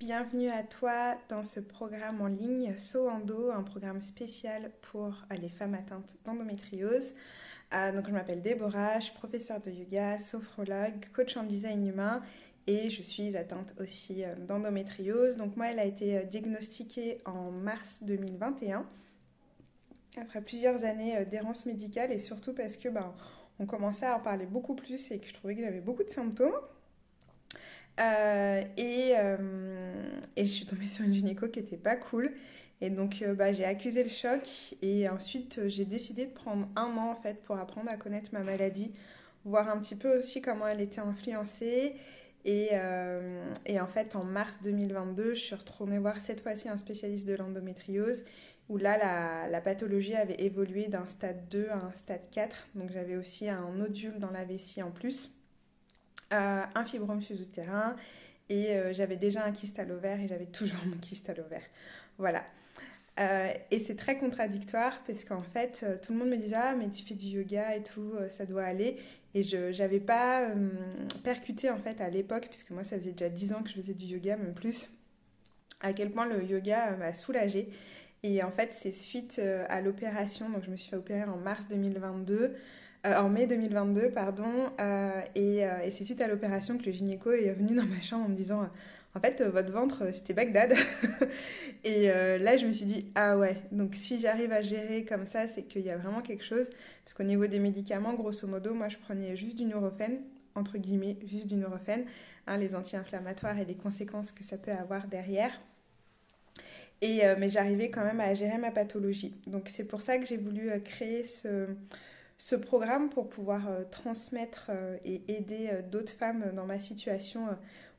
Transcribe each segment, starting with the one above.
Bienvenue à toi dans ce programme en ligne Saut Endo, un programme spécial pour les femmes atteintes d'endométriose. Donc je m'appelle Déborah, je suis professeure de yoga, sophrologue, coach en design humain et je suis atteinte aussi d'endométriose. Donc moi elle a été diagnostiquée en mars 2021 après plusieurs années d'errance médicale et surtout parce que on commençait à en parler beaucoup plus et que je trouvais que j'avais beaucoup de symptômes. Et je suis tombée sur une gynéco qui était pas cool. Et donc j'ai accusé le choc et ensuite j'ai décidé de prendre un an en fait pour apprendre à connaître ma maladie, voir un petit peu aussi comment elle était influencée. Et en fait en mars 2022, je suis retournée voir cette fois-ci un spécialiste de l'endométriose où là la pathologie avait évolué d'un stade 2 à un stade 4. Donc j'avais aussi un nodule dans la vessie en plus, un fibrome sous-utérin et j'avais déjà un kyste à l'ovaire et j'avais toujours mon kyste à l'ovaire. Voilà. Et c'est très contradictoire parce qu'en fait, tout le monde me disait ah mais tu fais du yoga et tout, ça doit aller. Et je n'avais pas percuté en fait à l'époque, puisque moi ça faisait déjà 10 ans que je faisais du yoga, même plus, à quel point le yoga m'a soulagée. Et en fait, c'est suite à l'opération, donc je me suis fait opérer en mars 2022, en mai 2022, pardon, et c'est suite à l'opération que le gynéco est venu dans ma chambre en me disant, en fait, votre ventre, c'était Bagdad. Et là, je me suis dit, ah ouais, donc si j'arrive à gérer comme ça, c'est qu'il y a vraiment quelque chose. Parce qu'au niveau des médicaments, grosso modo, moi, je prenais juste du Nurofen, entre guillemets, juste du Nurofen, hein, les anti-inflammatoires et les conséquences que ça peut avoir derrière. Mais j'arrivais quand même à gérer ma pathologie. Donc c'est pour ça que j'ai voulu créer ce programme pour pouvoir transmettre et aider d'autres femmes dans ma situation,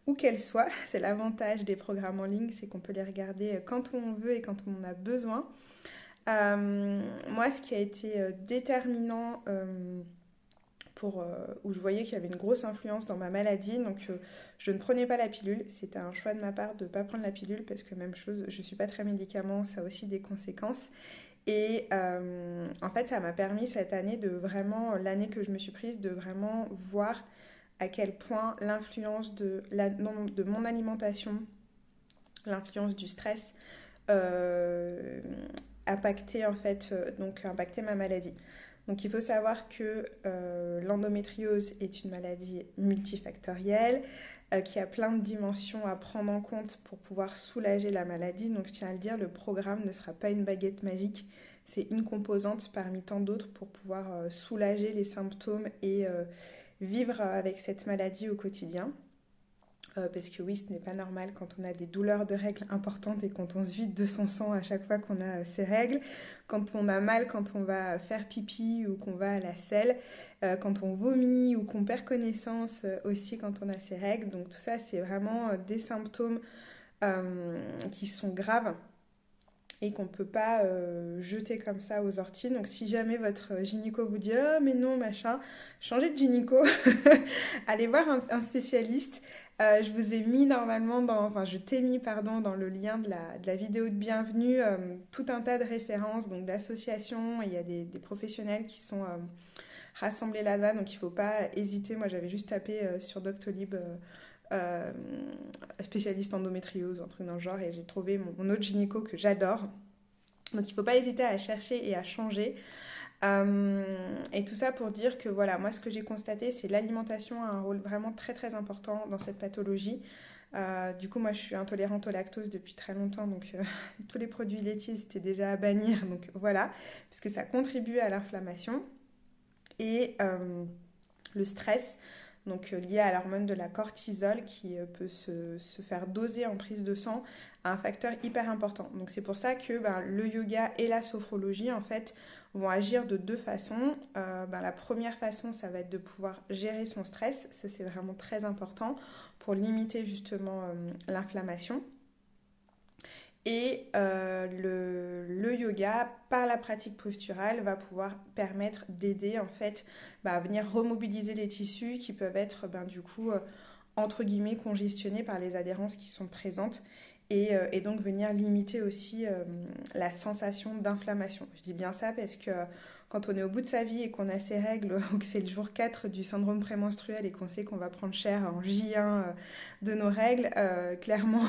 où qu'elles soient. C'est l'avantage des programmes en ligne, c'est qu'on peut les regarder quand on veut et quand on en a besoin. Moi, ce qui a été déterminant où je voyais qu'il y avait une grosse influence dans ma maladie. Donc, je ne prenais pas la pilule. C'était un choix de ma part de ne pas prendre la pilule parce que même chose, je ne suis pas très médicament, ça a aussi des conséquences. Et en fait, ça m'a permis cette année l'année que je me suis prise, de vraiment voir à quel point l'influence de mon alimentation, l'influence du stress, euh, impactait en fait, impactait ma maladie. Donc il faut savoir que l'endométriose est une maladie multifactorielle, qui a plein de dimensions à prendre en compte pour pouvoir soulager la maladie. Donc je tiens à le dire, le programme ne sera pas une baguette magique, c'est une composante parmi tant d'autres pour pouvoir soulager les symptômes et vivre avec cette maladie au quotidien. Parce que oui, ce n'est pas normal quand on a des douleurs de règles importantes et quand on se vide de son sang à chaque fois qu'on a ses règles, quand on a mal, quand on va faire pipi ou qu'on va à la selle, quand on vomit ou qu'on perd connaissance aussi quand on a ses règles. Donc tout ça, c'est vraiment des symptômes qui sont graves et qu'on ne peut pas jeter comme ça aux orties. Donc si jamais votre gynéco vous dit «Ah mais non, machin», changez de gynéco, allez voir un spécialiste. Je vous ai mis normalement je t'ai mis pardon dans le lien de la vidéo de bienvenue tout un tas de références, donc d'associations, et il y a des professionnels qui sont rassemblés là-bas, donc il ne faut pas hésiter. Moi j'avais juste tapé sur Doctolib euh, spécialiste endométriose ou un truc dans le genre, et j'ai trouvé mon autre gynéco que j'adore. Donc il ne faut pas hésiter à chercher et à changer. Et tout ça pour dire que voilà, moi ce que j'ai constaté, c'est l'alimentation a un rôle vraiment très très important dans cette pathologie. Du coup, moi je suis intolérante au lactose depuis très longtemps, donc tous les produits laitiers c'était déjà à bannir, donc voilà, puisque ça contribue à l'inflammation. Et le stress, donc lié à l'hormone de la cortisol qui peut se faire doser en prise de sang, a un facteur hyper important. Donc c'est pour ça que le yoga et la sophrologie en fait vont agir de deux façons. La première façon, ça va être de pouvoir gérer son stress, ça c'est vraiment très important pour limiter justement l'inflammation. Et le yoga, par la pratique posturale, va pouvoir permettre d'aider en fait à venir remobiliser les tissus qui peuvent être du coup entre guillemets congestionnés par les adhérences qui sont présentes et donc venir limiter aussi la sensation d'inflammation. Je dis bien ça parce que quand on est au bout de sa vie et qu'on a ses règles ou que c'est le jour 4 du syndrome prémenstruel et qu'on sait qu'on va prendre cher en J1 de nos règles, clairement,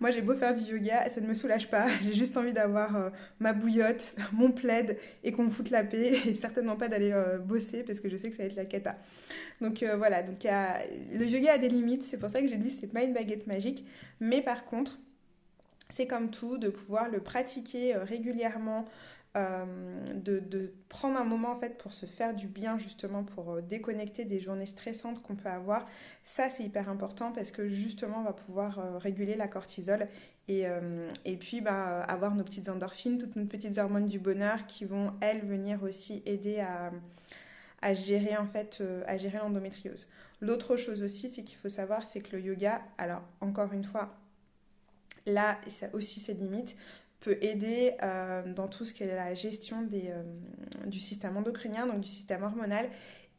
moi j'ai beau faire du yoga, ça ne me soulage pas. J'ai juste envie d'avoir ma bouillotte, mon plaid et qu'on me foute la paix et certainement pas d'aller bosser parce que je sais que ça va être la cata. Donc voilà, donc, le yoga a des limites, c'est pour ça que j'ai dit que c'était pas une baguette magique, mais par contre, c'est comme tout, de pouvoir le pratiquer régulièrement, de prendre un moment en fait pour se faire du bien justement, pour déconnecter des journées stressantes qu'on peut avoir. Ça c'est hyper important parce que justement on va pouvoir réguler la cortisol et puis avoir nos petites endorphines, toutes nos petites hormones du bonheur qui vont elles venir aussi aider à gérer en fait, à gérer l'endométriose. L'autre chose aussi c'est qu'il faut savoir, c'est que le yoga, alors encore une fois, là, ça a aussi ses limites, peut aider dans tout ce qui est la gestion du système endocrinien, donc du système hormonal.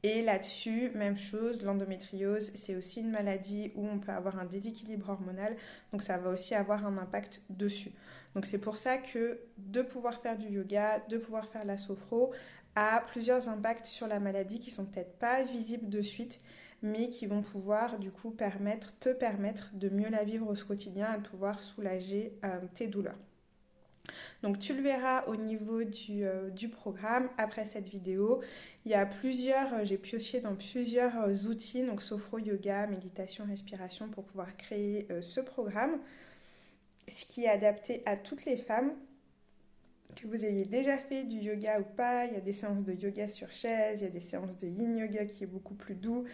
Et là-dessus, même chose, l'endométriose, c'est aussi une maladie où on peut avoir un déséquilibre hormonal, donc ça va aussi avoir un impact dessus. Donc c'est pour ça que de pouvoir faire du yoga, de pouvoir faire la sophro, a plusieurs impacts sur la maladie qui sont peut-être pas visibles de suite, mais qui vont pouvoir du coup te permettre de mieux la vivre au quotidien et de pouvoir soulager tes douleurs. Donc tu le verras au niveau du programme après cette vidéo. Il y a j'ai pioché dans plusieurs outils, donc sophro, yoga, méditation, respiration pour pouvoir créer ce programme, ce qui est adapté à toutes les femmes. Que vous ayez déjà fait du yoga ou pas, il y a des séances de yoga sur chaise, il y a des séances de yin yoga qui est beaucoup plus doux,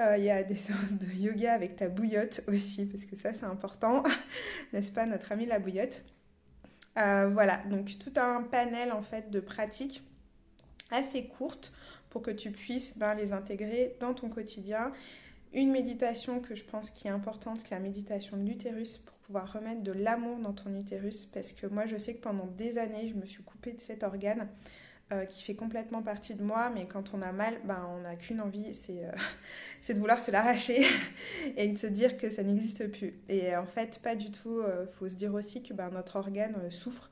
il y a des séances de yoga avec ta bouillotte aussi, parce que ça c'est important, n'est-ce pas, notre amie la bouillotte. Voilà, donc tout un panel en fait de pratiques assez courtes pour que tu puisses les intégrer dans ton quotidien. Une méditation que je pense qui est importante, c'est la méditation de l'utérus pour pouvoir remettre de l'amour dans ton utérus, parce que moi je sais que pendant des années je me suis coupée de cet organe qui fait complètement partie de moi, mais quand on a mal, on n'a qu'une envie, c'est de vouloir se l'arracher et de se dire que ça n'existe plus. Et en fait, pas du tout, faut se dire aussi que notre organe souffre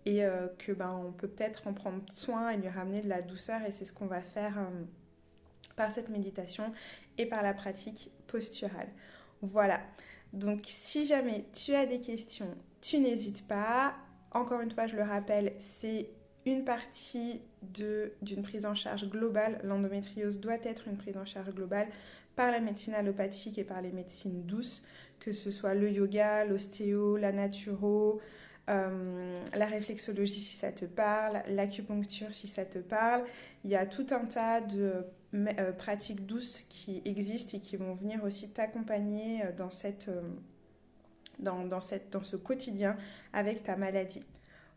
et que on peut peut-être en prendre soin et lui ramener de la douceur, et c'est ce qu'on va faire par cette méditation et par la pratique posturale. Voilà, donc si jamais tu as des questions, tu n'hésites pas. Encore une fois, je le rappelle, c'est une partie d'une prise en charge globale. L'endométriose doit être une prise en charge globale par la médecine allopathique et par les médecines douces, que ce soit le yoga, l'ostéo, la naturo, la réflexologie si ça te parle, l'acupuncture si ça te parle. Il y a tout un tas de pratiques douces qui existent et qui vont venir aussi t'accompagner dans ce quotidien avec ta maladie.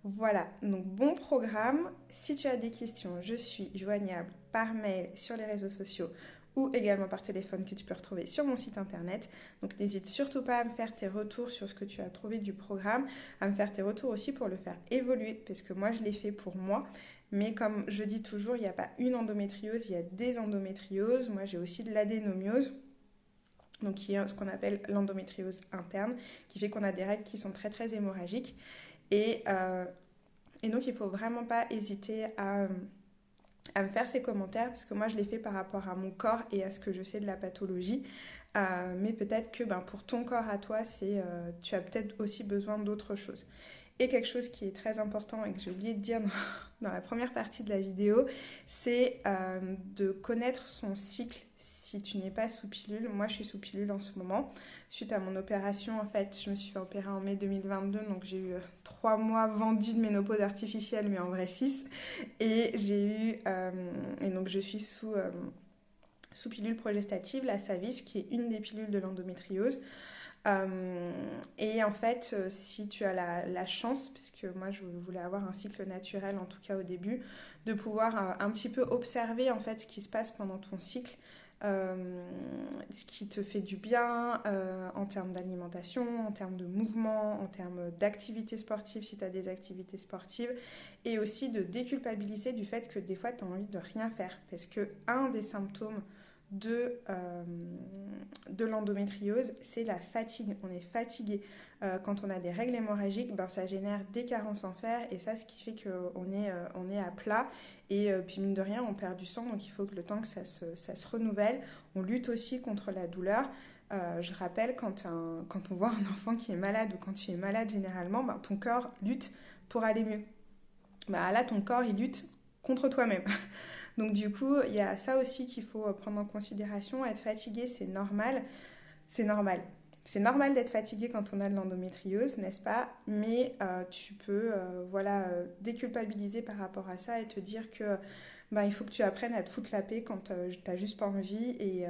Voilà, donc bon programme. Si tu as des questions, je suis joignable par mail, sur les réseaux sociaux ou également par téléphone que tu peux retrouver sur mon site internet. Donc n'hésite surtout pas à me faire tes retours sur ce que tu as trouvé du programme, à me faire tes retours aussi pour le faire évoluer, parce que moi je l'ai fait pour moi. Mais comme je dis toujours, il n'y a pas une endométriose, il y a des endométrioses. Moi j'ai aussi de l'adénomiose, donc qui est ce qu'on appelle l'endométriose interne, qui fait qu'on a des règles qui sont très très hémorragiques. Et donc, il ne faut vraiment pas hésiter à me faire ces commentaires, parce que moi, je les fais par rapport à mon corps et à ce que je sais de la pathologie. Mais peut-être que pour ton corps à toi, tu as peut-être aussi besoin d'autre chose. Et quelque chose qui est très important et que j'ai oublié de dire dans la première partie de la vidéo, c'est de connaître son cycle si tu n'es pas sous pilule. Moi, je suis sous pilule en ce moment. Suite à mon opération, en fait, je me suis fait opérer en mai 2022, donc j'ai eu 3 mois vendus de ménopause artificielle, mais en vrai 6. Et donc je suis sous pilule progestative, la Savis, qui est une des pilules de l'endométriose. Et en fait, si tu as la chance, puisque moi je voulais avoir un cycle naturel en tout cas au début, de pouvoir un petit peu observer en fait ce qui se passe pendant ton cycle, ce qui te fait du bien en termes d'alimentation, en termes de mouvement, en termes d'activités sportives si tu as des activités sportives, et aussi de déculpabiliser du fait que des fois tu as envie de rien faire, parce que un des symptômes de l'endométriose, c'est la fatigue. On est fatigué. Quand on a des règles hémorragiques, ben, ça génère des carences en fer et ça, ce qui fait on est à plat. Et puis mine de rien, on perd du sang, donc il faut que le temps que ça se renouvelle. On lutte aussi contre la douleur. Je rappelle, quand on voit un enfant qui est malade ou quand tu es malade généralement, ben, ton corps lutte pour aller mieux. Ben, là, ton corps, il lutte contre toi-même. Donc du coup, il y a ça aussi qu'il faut prendre en considération. Être fatigué, c'est normal. C'est normal. C'est normal d'être fatigué quand on a de l'endométriose, n'est-ce pas? Mais tu peux voilà, déculpabiliser par rapport à ça et te dire que ben, il faut que tu apprennes à te foutre la paix quand tu n'as juste pas envie et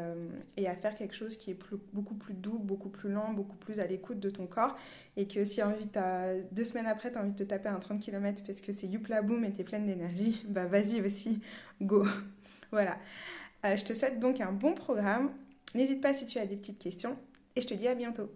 à faire quelque chose qui est beaucoup plus doux, beaucoup plus lent, beaucoup plus à l'écoute de ton corps. Et que si 2 semaines après, tu as envie de te taper un 30 km parce que c'est youpla boum et tu es pleine d'énergie, bah vas-y aussi, go. Voilà. Je te souhaite donc un bon programme. N'hésite pas si tu as des petites questions et je te dis à bientôt.